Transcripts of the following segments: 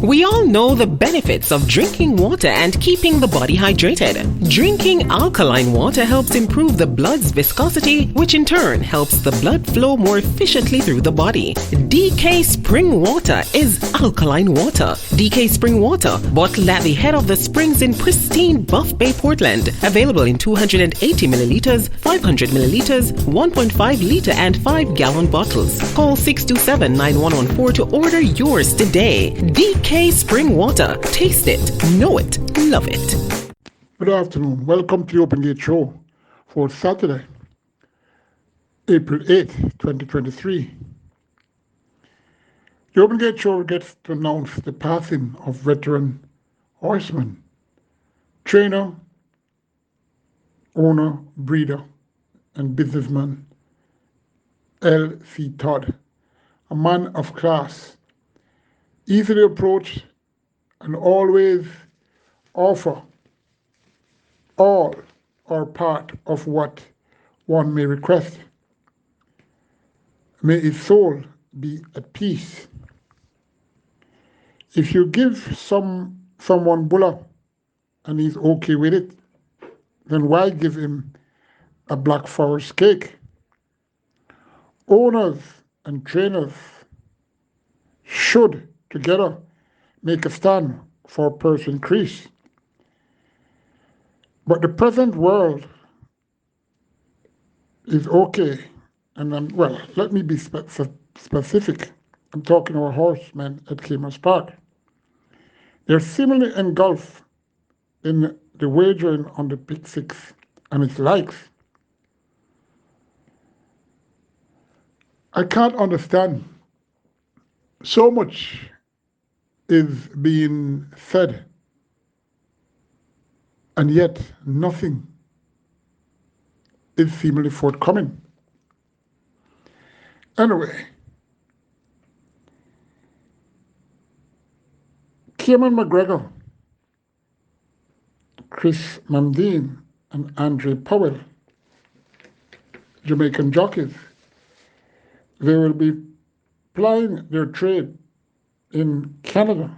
We all know the benefits of drinking water and keeping the body hydrated. Drinking alkaline water helps improve the blood's viscosity, which in turn helps the blood flow more efficiently through the body. DK Spring Water is alkaline water. DK Spring Water, bottled at the head of the springs in pristine Buff Bay, Portland. Available in 280 milliliters, 500 milliliters, 1.5 liter and 5-gallon bottles. Call 627-9114 to order yours today. DK Spring Water. Taste it, know it, love it. Good afternoon. Welcome to the Open Gate Show for Saturday, April 8th, 2023. The Open Gate Show gets to announce the passing of veteran horseman, trainer, owner, breeder, and businessman L.C. Todd, a man of class, easily approached and always offer all or part of what one may request. May his soul be at peace. If you give someone bulla and he's okay with it, then why give him a Black Forest cake? Owners and trainers should together make a stand for purse increase. But the present world is okay, and let me be specific. I'm talking about horsemen at Caymanas Park. They're similarly engulfed in the wagering on the Big Six and its likes. I can't understand. So much is being said, and yet nothing is seemingly forthcoming. Anyway, Kieran McGregor, Chris Mandine, and Andre Powell, Jamaican jockeys, they will be plying their trade in Canada.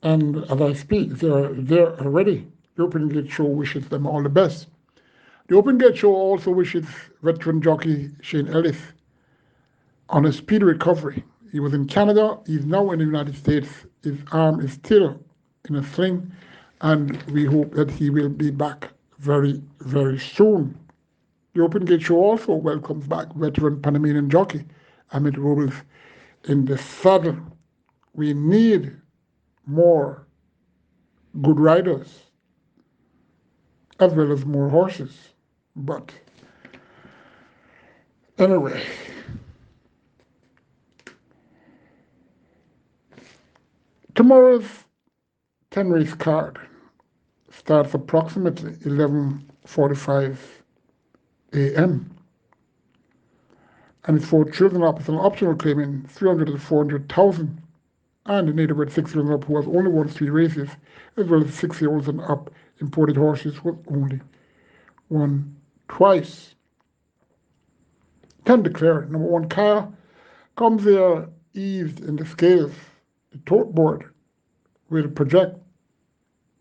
And as I speak, they're there already. The Open Gate Show wishes them all the best. The Open Gate Show also wishes veteran jockey Shane Ellis on a speedy recovery. He was in Canada, he's now in the United States. His arm is still in a sling, and we hope that he will be back very, very soon. The Open Gate Show also welcomes back veteran Panamanian jockey Amit Robles in the saddle. We need more good riders as well as more horses. But anyway, tomorrow's 10-race card starts approximately 11:45 a.m. and it's for children up with an optional claim in 300 to 400,000, and the native bred 6 years and up who has only won 3 races, as well as 6-year-olds and up imported horses who have only won twice. Can declare number 1 Kaya comes there eased in the scales. The tote board will project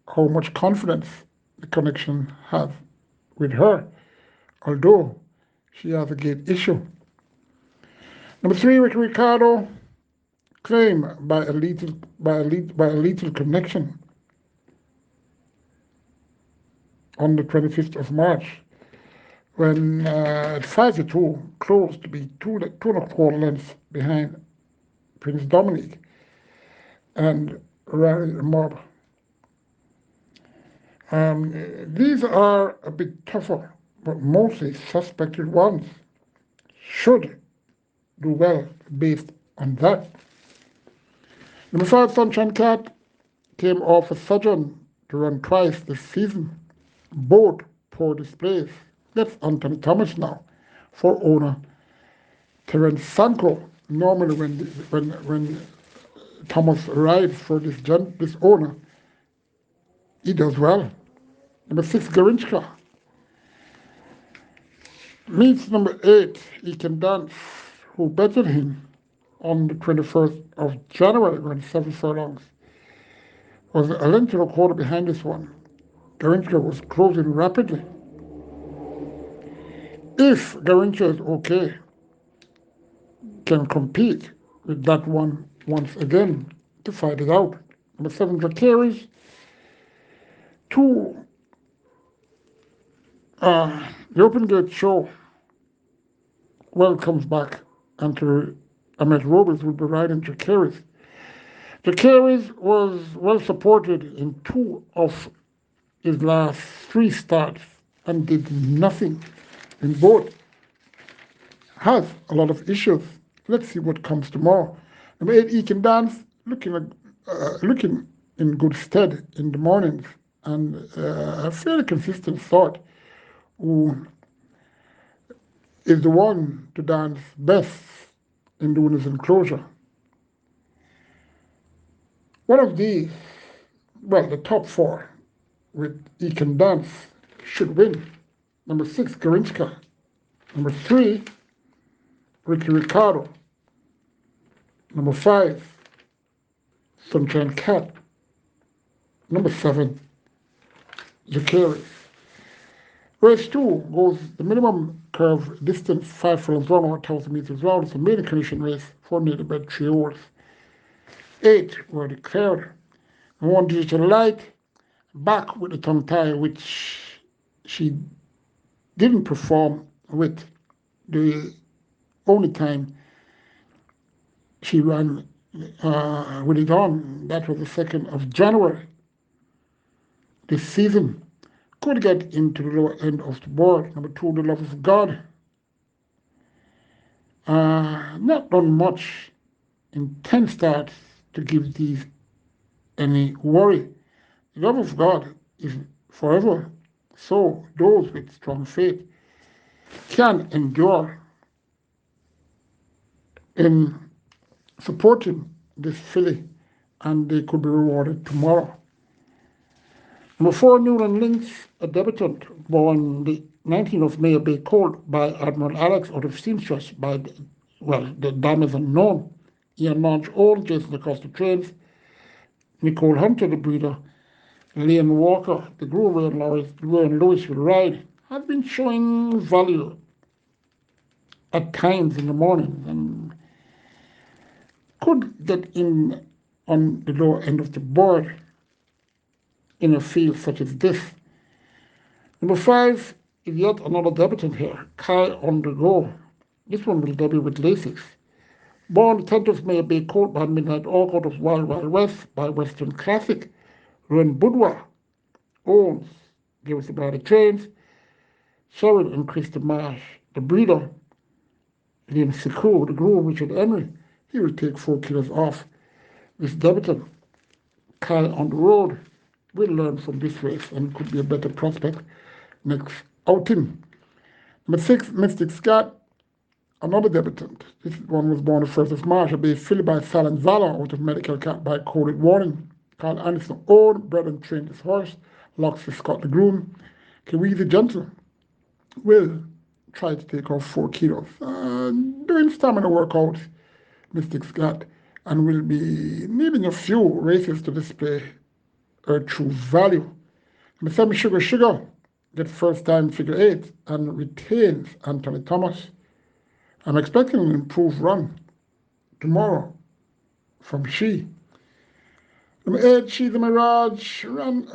how much confidence the connection have with her, although she has a gate issue. Number 3, Ricardo, claimed by a lethal connection on the 25th of March, when at 5-2, close to be 2.25 lengths behind Prince Dominic and rallied the mob. These are a bit tougher, but mostly suspected ones should do well based on that. Number 5, Sunshine Cat, came off a sojourn to run twice this season, both poor displays. That's Anthony Thomas now, for owner Terence Sanko. Normally when Thomas rides for this owner, he does well. Number 6, Garinchka, meets number 8, He Can Dance, who betted him on the 21st of January, running 7 furlongs. Was a length and a quarter behind this one. Garincha was closing rapidly. If Garincha is okay, can compete with that one once again to fight it out. Number 7, Dracarys. 2, the Open Gate Show welcomes back Anthony Ahmed Robles will be riding Dracarys. Dracarys was well supported in 2 of his last 3 starts and did nothing in both. Has a lot of issues. Let's see what comes tomorrow. Number 8, He Can Dance, looking in good stead in the mornings, and a fairly consistent sort who is the one to dance best in the winner's enclosure. One of these, well, the top 4 with He Can Dance should win. Number 6, Garinchka. Number 3, Ricky Ricardo. Number 5, Sunshine Cat. Number 7, Dracarys. Race 2 goes the minimum curve distance 5 furlongs run or 1,000 meters round. It's a maiden condition race for nearly bred 3 hours. 8 were declared. 1, Digital Light, back with the tongue tie, which she didn't perform with. The only time she ran with it on, that was the 2nd of January this season. Could get into the lower end of the board. Number 2, The Love of God. Not done much in 10 starts to give these any worry. The love of God is forever. So those with strong faith can endure in supporting this filly, and they could be rewarded tomorrow. Number 4, Newland Lynx, a debutant born the 19th of May, Bay Colt by Admiral Alex out of Seamstress by, the dam is unknown. Ian Launch Old, Jason Acosta Trains, Nicole Hunter, the breeder, Liam Walker, the groom, Ray and Lewis will ride, have been showing value at times in the morning and could get in on the lower end of the board in a field such as this. Number 5 is yet another debutant here, Kai on the Go. This one will debut with Lasix. Born the 10th of May, Bay Colt by Midnight Orc out of Wild Wild West by Western Classic. Ren Boudoir owns Give Us About the Trains. Sharon and Krista Marsh, the breeder. Liam Sikou, the groom, Richard Henry. He will take 4 kilos off. This debutant, Kai on the Road, will learn from this race and could be a better prospect next outing. Number 6, Mystic Scott, another debutant. This one was born the 1st of March, a bay filly by Silent Valor out of Medical Cat by Coded Warning. Carl Anderson owned, bred and trained this horse. Locks for Scott the groom. Kiwi the Gentle will try to take off 4 kilos. Doing stamina workouts, Mystic Scott, and will be needing a few races to display her true value. Number 7, Sugar, gets first time figure 8 and retains Anthony Thomas. I'm expecting an improved run tomorrow from She. Number 8, She's a Mirage, ran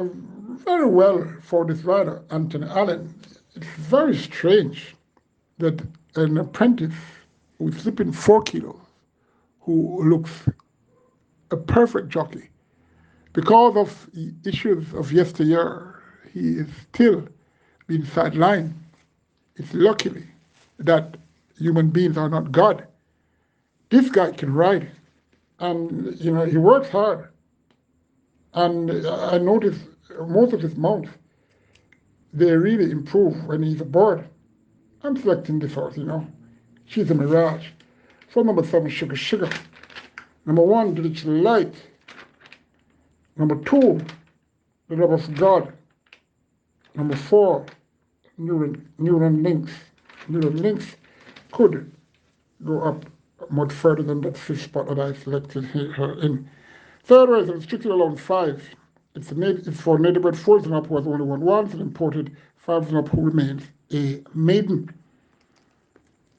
very well for this rider, Anthony Allen. It's very strange that an apprentice who's slipping 4 kilos, who looks a perfect jockey, because of the issues of yesteryear, he is still being sidelined. It's luckily that human beings are not God. This guy can ride, and he works hard. And I notice most of his mounts, they really improve when he's aboard. I'm selecting this horse, She's a Mirage. For number 7, Sugar. Number 1, Digital Light. Number 2, The Love of God. Number 4, Newland Lynx. Newland Lynx could go up much further than that fifth spot that I selected her in. Third race, it's strictly allowed five. It's for native bred fours and up who has only won once, and imported fives and up who remains a maiden.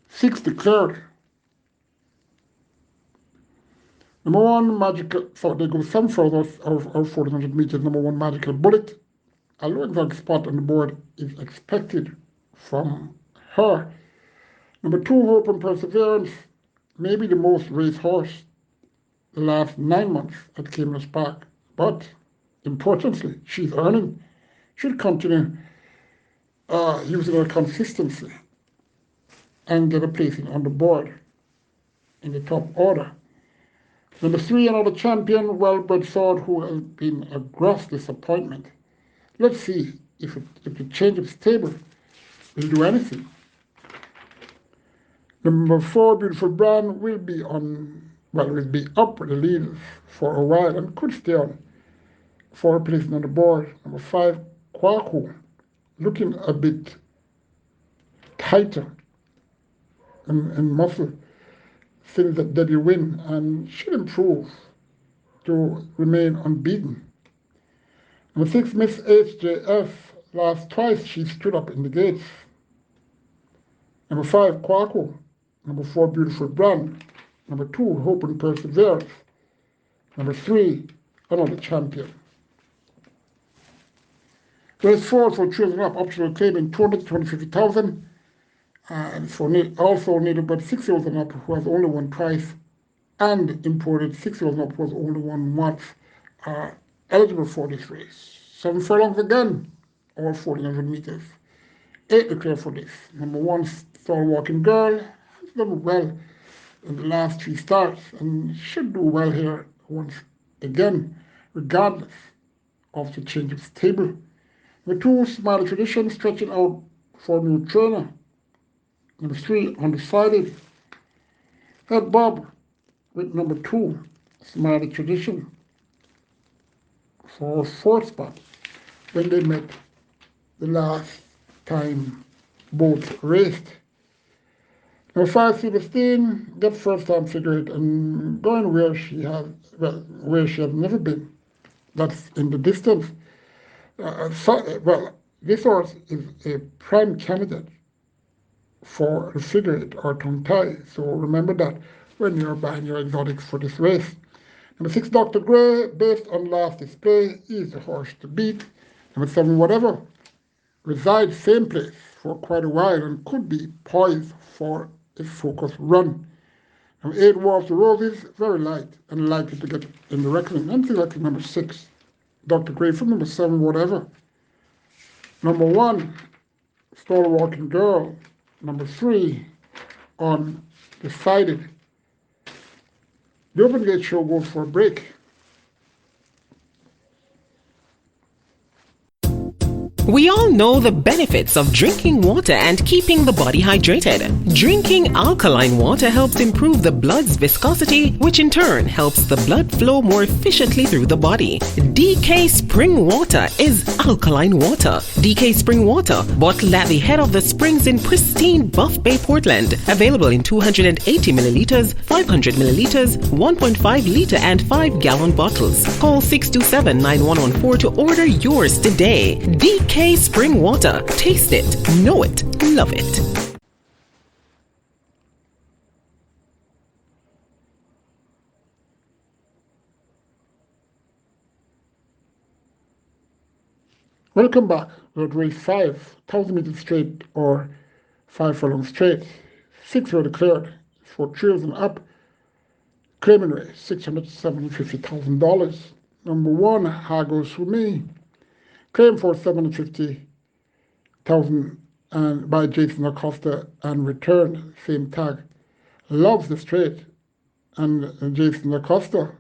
Six declared. Number one, Magical, so they go some further of 1400 meters. Number one, Magical Bullet. A low exact spot on the board is expected from her. Number two, Hope and Perseverance, maybe the most racehorse the last 9 months at Caymanas Park. But importantly, she's earning. She'll continue using her consistency and get a placing on the board in the top order. Number three, another champion, well-bred sword, who has been a gross disappointment. Let's see if the change of stable will do anything. Number four, Beautiful Brand, will be up with the leaders for a while and could stay on for a place on the board. Number five, Kwaku, looking a bit tighter in muscle since that debut win, and should improve to remain unbeaten. Number six, Miss HJF, last twice she stood up in the gates. Number five, Kwaku. Number four, Beautiful Brand. Number two, Hope and Perseverance. Number three, another champion. Race four for children up, optional claim in 250,000. And for also native bred 6-year-olds and up who has only won twice, and imported 6-year-olds and up who has only won once, are eligible for this race. 7 furlongs again, or 1400 meters. 8 declared for this. Number one, Star Walking Girl, has done well in the last 3 starts and should do well here once again, regardless of the change of stable. Number two, Smiley Tradition, stretching out for a new trainer. Number three, Undecided. Head Bob with number two, Smiley Tradition, for fourth spot when they met the last time both raced. Number five, Celestine, get first time figure eight and going where she has never been. That's in the distance. This horse is a prime candidate for a figure eight or tongue tie. So remember that when you're buying your exotics for this race. Number six, Dr. Gray, based on last display, is the horse to beat. Number seven, Whatever, resides same place for quite a while and could be poised for a focused run. Number eight, War of the Roses, very light and likely to get in the reckoning. I'm selecting number six, Dr. Gray, from number seven, Whatever. Number one, Star Walking Girl. Number three, Undecided. The Open Gate Show goes for a break. We all know the benefits of drinking water and keeping the body hydrated. Drinking alkaline water helps improve the blood's viscosity, which in turn helps the blood flow more efficiently through the body. DK Spring Water is alkaline water. DK Spring Water, bottled at the head of the springs in pristine Buff Bay, Portland. Available in 280 milliliters, 500 milliliters, 1.5 liter and 5-gallon bottles. Call 627-9114 to order yours today. DK Spring Water. Taste it, know it, love it. Welcome back. We're at race 5, 1,000 meters straight or 5 furlong straight. 6 were declared for trails and up. Claiming race, $650,000. Number one, Hagoes for Me. Claim for $750,000 and by Jason Acosta and return, same tag. Loves the straight, and Jason Acosta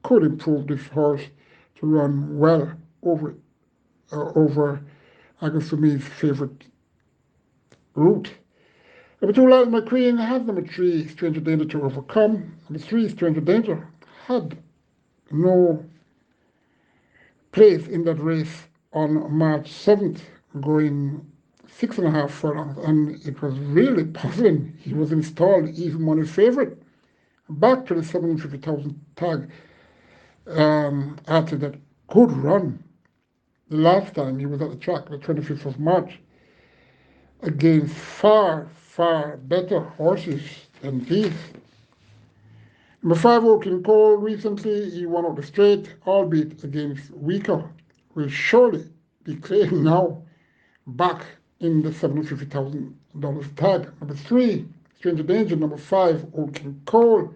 could improve this horse to run well over Agasumi's favorite route. Number two, Lion McQueen has number three, Stranger Danger to overcome. Number three, Stranger Danger had no place in that race on March 7th, going 6.5 furlongs, and it was really puzzling. He was installed even money favorite Back to the 750,000 tag, after that good run the last time he was at the track, the 25th of March, against far, far better horses than these. Number 5, Oaken Cole, recently he won out the straight, albeit against weaker, will surely be claimed now back in the $750,000 tag. Number 3, Stranger Danger. Number 5, Oaken Cole.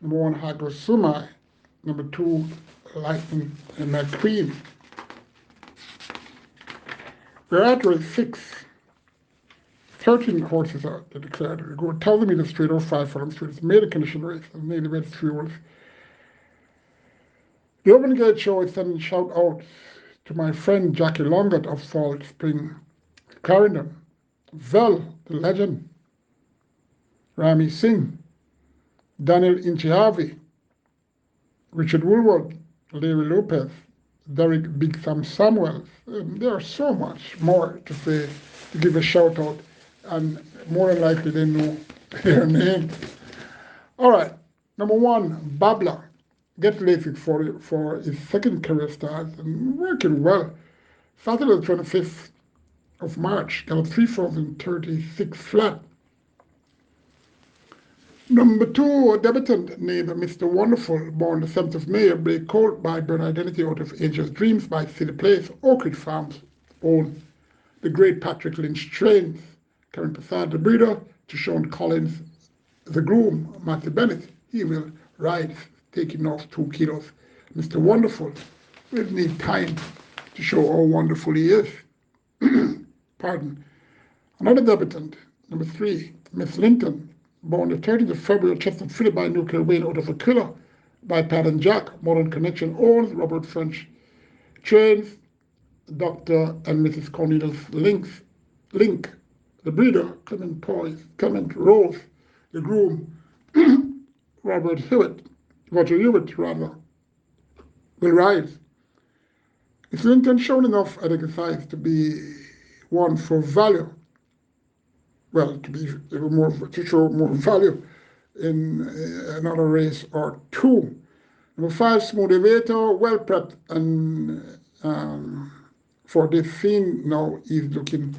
Number 1, Hago Sumai. Number 2, Lightning McQueen. We're at race 6. 13 horses are declared. We go 1,000 meters straight or 5 furlong straight. It's made a condition race and nearly made 3 hours. The Open Gate Show is sending shout out to my friend Jackie Longott of Salt Spring, Clarendon, Vel, the legend, Rami Singh, Daniel Inchihavi, Richard Woolward, Larry Lopez, Derek Big Sam Samuels. There are so much more to say, to give a shout out, and more than likely they know their names. All right, number 1, Babla. Get LASIK for his second career start and working well. Saturday the 25th of March, got a 3,036 flat. Number 2, a debutant named Mr. Wonderful, born the 7th of May, Break Colt by Burn Identity out of Angel's Dreams by City Place, Oak Ridge Farms, own the great Patrick Lynch trains. Karen Passad, the breeder, to Sean Collins, the groom, Matthew Bennett. He will ride, taking off 2 kilos. Mr. Wonderful will need time to show how wonderful he is. Pardon. Another debutant, number 3, Miss Linton, born the 30th of February, Chestnut Philip by Nuclear Wayne out of Aquila by Pat and Jack. Modern Connection owns Robert French trains Dr. and Mrs. Cornelius Link, the breeder, Clement Rose, the groom, Roger Hewitt, rather, will rise. It's Linton shown enough at exercise to be one for value. Well, to show more value in another race or 2. Number 5, Smooth Elevator, well prepped, and for this scene now he's looking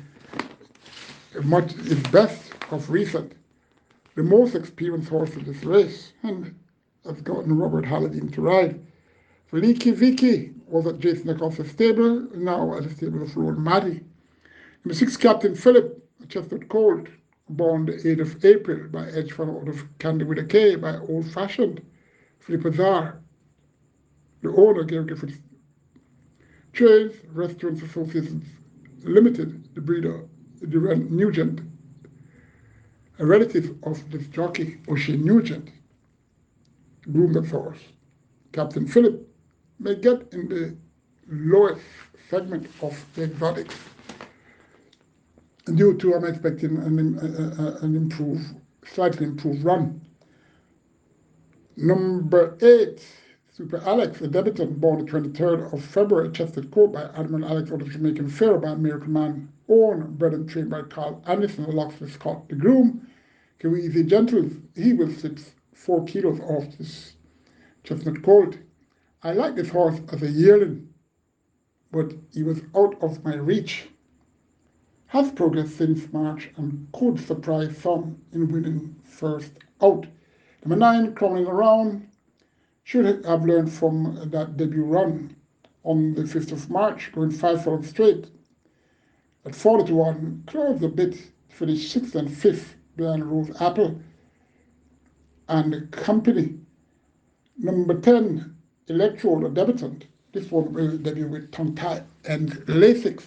much his best of recent. The most experienced horse in this race, and has gotten Robert Halladine to ride. Leaky Vicky was at Jason Nicholson's stable, now at the stable of Road Maddie. Number 6, Captain Philip, a Chestnut Colt, born the 8th of April by Edge Fan out of Candy with a K by Old Fashioned. Philip Azar, the owner, Gary Gifford's Trains Restaurants Associations Limited, the breeder, Durant Nugent, a relative of this jockey, O'Shea Nugent, groomed the horse. Captain Philip may get in the lowest segment of the exotics. Due to, I'm expecting an slightly improved run. Number 8, Super Alex, a debutant, born the 23rd of February, Chestnut Court by Admiral Alex out of Jamaican Fair by Miracle Man, owned, bred and trained by Carl Anderson, a locksmith Scott the groom. Easy Gentles, he will slip 4 kilos off this Chestnut Colt. I like this horse as a yearling, but he was out of my reach. Has progressed since March and could surprise some in winning first out. Number 9, Crawling Around, should have learned from that debut run on the 5th of March, going 5 furlongs straight. At 40-1, closed a bit, finished 6th and 5th behind Rose Apple and company. Number 10, Electrode, a debutant. This one will debut with tongue tie and LASIK.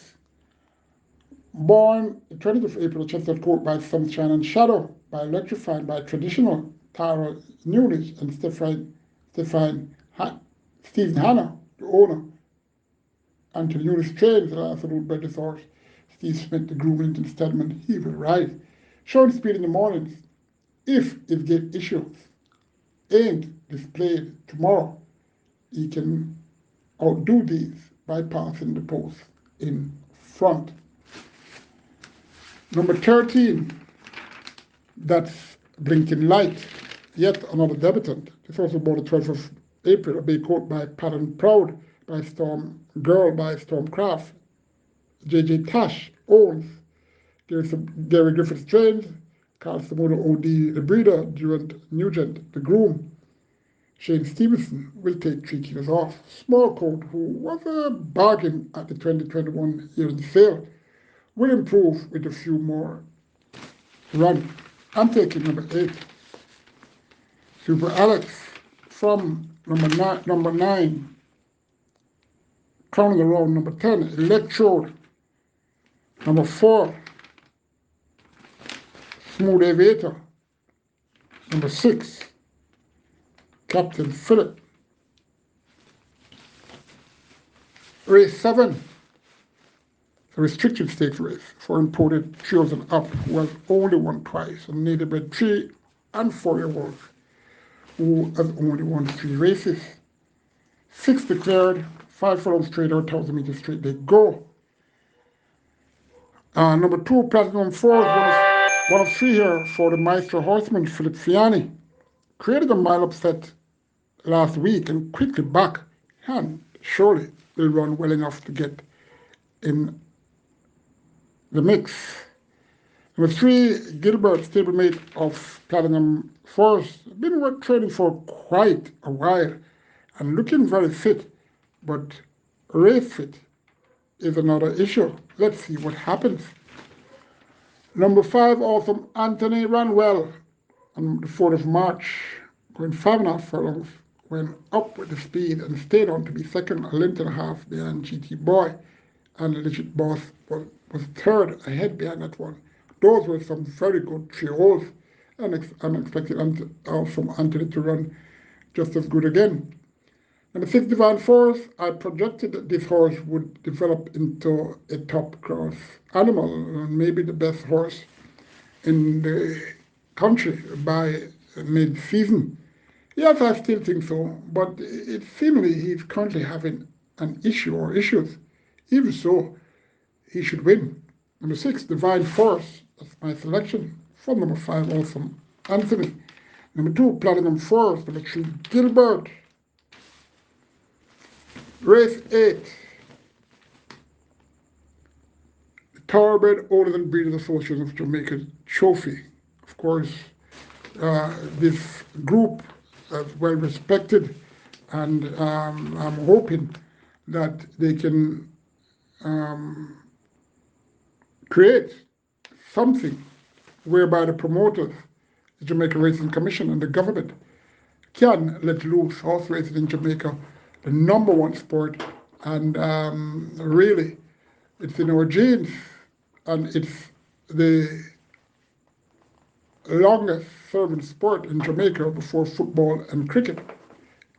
Born the 20th of April, Chestnut Court by Sunshine and Shadow, by Electrified, by Traditional, Tara Newledge and Stephen Hanna, the owner. Anthony Newledge trains the last little bred this horse. Steve Smith, the groom, Linton Stedman, he will ride. Showing speed in the mornings. If his gate issues ain't displayed tomorrow, he can outdo these by passing the post in front. Number 13, that's Blinking Light, yet another debutant. This also bought the 12th of April, a big coat by Pattern Proud, by Storm Girl by Stormcraft. J.J. Tash owns Gary Griffiths trains, Carl Samodo O.D. the breeder, Durant Nugent the groom. Shane Stevenson will take 3 kilos off. Small coat, who was a bargain at the 2021 yearly sale, will improve with a few more run. I'm taking number 8. Super Alex from number 9. Crowning the round, number 10. Electrode. Number 4. Smooth Aviator. Number 6. Captain Philip. Race 7. A restricted stakes race for imported 3 and up, who has only won twice, and native bred 3 and 4-year-olds, who has only won 3 races. 6 declared, 5 furlongs straight or 1,000 meters straight they go. Number 2, Platinum Force, one of 3 here for the Maestro Horseman, Philip Fiani. Created a mile upset last week and quickly back, and surely will run well enough to get in the mix. Number 3, Gilbert, stablemate of Platinum Force, been worth training for quite a while and looking very fit, but race fit is another issue. Let's see what happens. Number 5, Awesome Anthony, ran well on the 4th of March, going 5.5 furlongs, went up with the speed and stayed on to be second, a length and a half behind GT Boy, and Legit Boss was third ahead behind that one. Those were some very good 3-year-olds, and I'm expecting Awesome Anthony to run just as good again. Number 6, Divine Force, I projected that this horse would develop into a top class animal, and maybe the best horse in the country by mid-season. Yes, I still think so, but it seemingly he's currently having an issue or issues. Even so, he should win. Number 6, Divine Force, that's my selection. From number 5, Awesome Anthony. Number 2, Platinum Force. Number 3, Gilbert. Race 8, the Thoroughbred Owners and Breeders Association of Jamaica Trophy. Of course, this group is well respected, and I'm hoping that they can create something whereby the promoters, the Jamaica Racing Commission, and the government can let loose horse racing in Jamaica, the #1 sport, and really, it's in our genes, and it's the longest serving sport in Jamaica before football and cricket.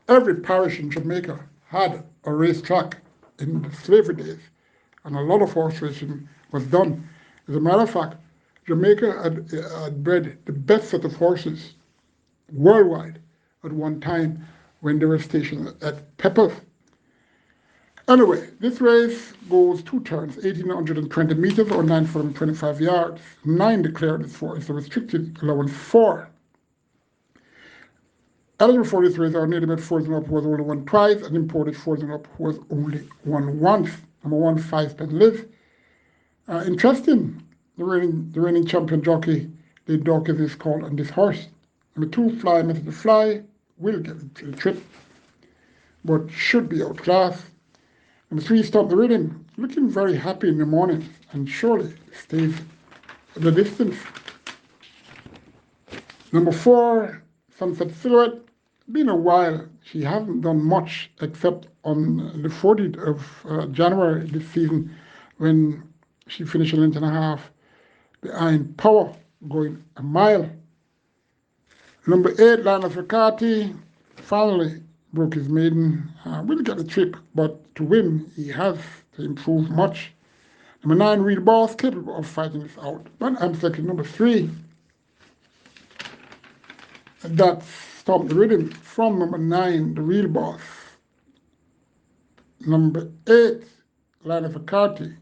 Every parish in Jamaica had a racetrack in the slavery days, and a lot of horse racing was done. As a matter of fact, Jamaica had bred the best set of horses worldwide at one time when they were stationed at Peppers. Anyway, this race goes 2 turns, 1,820 meters or 925 yards. 9 declared is a restricted allowance 4. Eligible for this race are native bred 4 and up who has only won twice, and imported 4 and up who has only won once. Number 1, 5-Pen Live. Interesting, the reigning champion jockey, the dog is called on this horse. Number 2, Fly Method to Fly, will get into the trip, but should be outclassed. Number 3, Stop the Rhythm, looking very happy in the morning and surely stays the distance. Number 4, Sunset Silhouette, been a while. She hasn't done much except on the 14th of January this season when she finished a length and a half behind Power, going a mile. Number 8, Linus Riccardi, finally broke his maiden. Will get a trip, but to win, he has to improve much. Number 9, Real Boss, capable of fighting this out. But I'm selecting number 3. That's Stop the Rhythm from number 9, The Real Boss. Number 8, Linus Riccardi.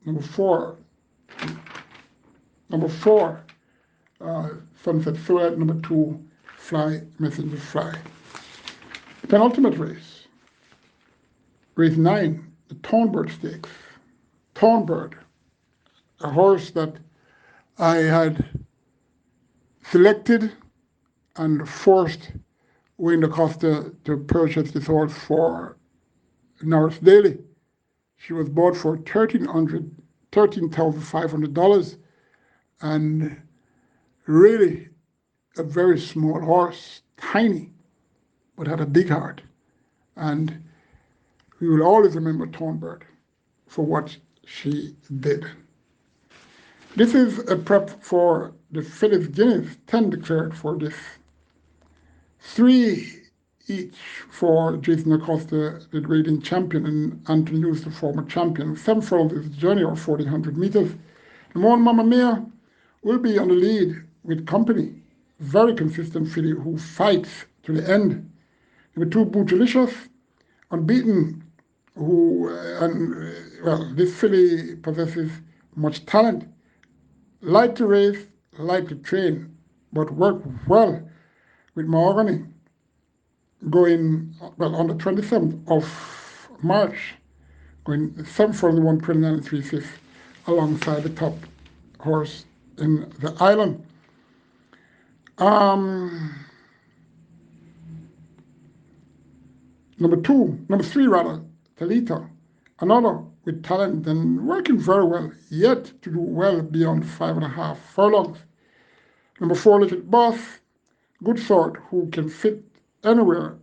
Number 4, Sunset Silhouette. Number 2, fly, messengers fly. Penultimate race, race 9, the Thornbird Stakes. Thornbird, a horse that I had selected and forced Wayne DaCosta to purchase this horse for Norris Daly. She was bought for $13,500, and really a very small horse, tiny, but had a big heart. And we will always remember Thornbird for what she did. This is a prep for the Phyllis Guinness, 10 declared for this. 3 each for Jason Acosta, the grading champion, and Anthony Hughes, the former champion. 7 furlongs is the journey, or 1,400 meters. Number 1, Mamma Mia, will be on the lead with company. Very consistent filly who fights to the end. Number 2, Bootylicious, unbeaten, this filly possesses much talent. Light to race, light to train, but work well with Mahogany, going on the 27th of March, going 7 for the 129 and 3/5 alongside the top horse in the island. Number 3 rather, Talita, another with talent and working very well, yet to do well beyond 5.5 furlongs. Number 4, Legit Boss, good sort who can fit anywhere.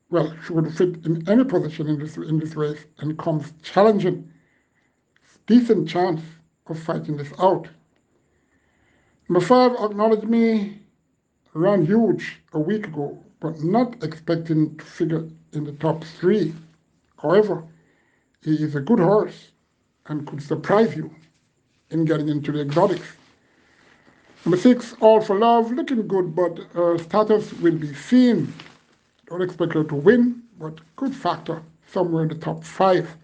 Well, she would fit in any position in this race and comes challenging. Decent chance of fighting this out. Number 5, Acknowledge Me, ran huge a week ago, but not expecting to figure in the top 3. However, he is a good horse and could surprise you in getting into the exotics. Number 6, All for Love, looking good, but her status will be seen. Don't expect her to win, but could factor somewhere in the top 5.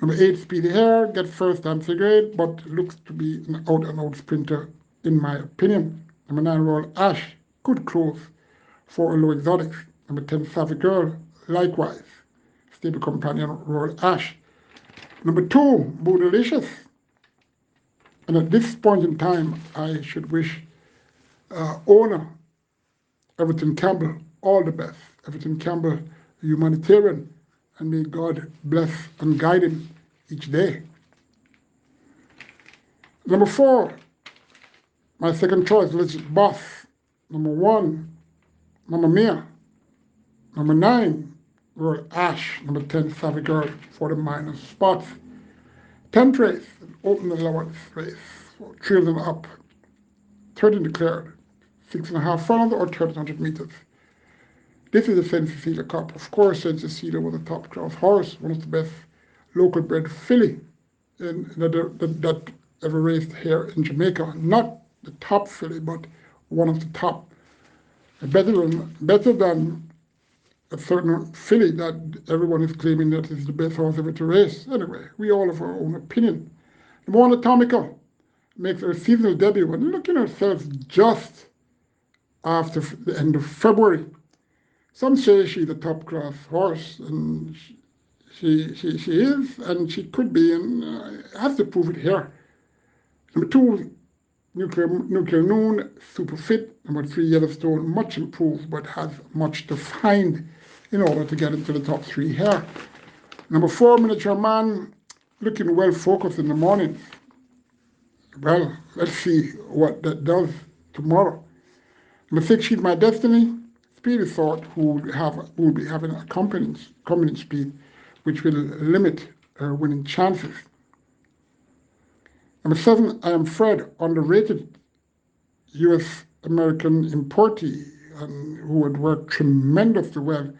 Number 8, Speedy Hair, get first time figure 8, but looks to be an out-and-out sprinter, in my opinion. Number 9, Royal Ash, good close for a low exotics. Number 10, Savvy Girl, likewise. Stable companion, Royal Ash. Number 2, Bootylicious. And at this point in time, I should wish owner Everton Campbell all the best. Everton Campbell, a humanitarian, and may God bless and guide him each day. Number 4, my second choice, Legit Boss. Number 1, Mamma Mia. Number 9, Royal Ash. Number 10, Savvy Girl for the minor spots. 10th race, open allowance race, 3 of them up. 13 declared, 6.5 furlongs or 1,300 meters. This is the St. Cecilia Cup. Of course, St. Cecilia was a top-class horse, one of the best local-bred filly that ever raced here in Jamaica. Not the top filly, but one of the top. Better than a certain filly that everyone is claiming that is the best horse ever to race. Anyway, we all have our own opinion. Number 1, Atomica, makes her seasonal debut and looking at herself just after the end of February. Some say she's a top-class horse, and she is, and she could be, and has to prove it here. Number 2, Nuclear Noon, super fit. Number 3, Yellowstone, much improved, but has much to find in order to get into the top 3 here. Number 4, Miniature Man, looking well focused in the morning. Well, let's see what that does tomorrow. Number 6, She's My Destiny, Speedy sort who will be having a accompanying speed, which will limit her winning chances. Number 7, I Am Fred, underrated US American importee, who had worked tremendously well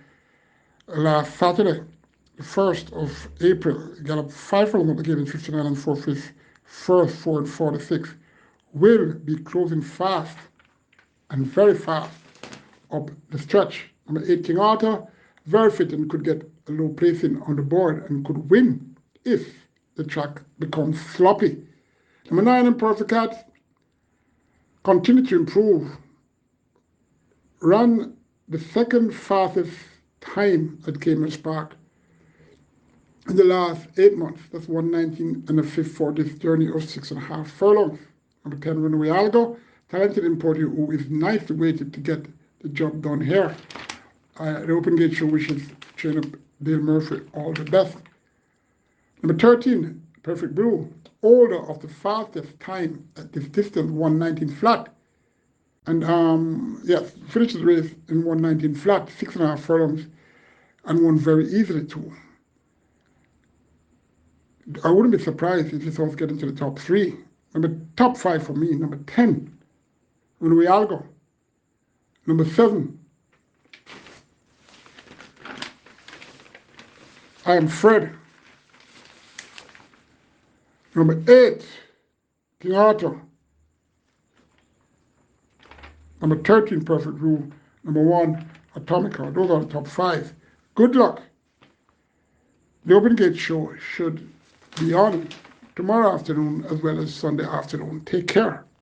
last Saturday, the 1st of April. Got up 5 furlongs, given 59 and 4/5, first 4 and 46. Will be closing fast and very fast up the stretch. Number 8, King Arthur, very fit and could get a low placing on the board and could win if the track becomes sloppy. Number 9, Emperor's Cat, continue to improve. ran the second fastest time at Caymanas Park in the last 8 months. That's 119 and a fifth for this journey of 6.5 furlongs. Number 10, Runaway Algo, talented importer who is nicely weighted to get the job done here. The Open Gate Show wishes trainer Dale Murphy all the best. Number 13, Perfect Blue, older of the fastest time at this distance, 119 flat. And yes, finished the race in 119 flat, 6.5 furlongs, and won very easily too. I wouldn't be surprised if this horse get into the top 3. Top 5 for me. Number 10, Runaway Algo. Number 7, I Am Fred. Number 8, King Arthur. Number 13, Perfect Rule. Number 1, Atomica. Those are the top 5. Good luck. The Open Gate Show should be on tomorrow afternoon as well as Sunday afternoon. Take care.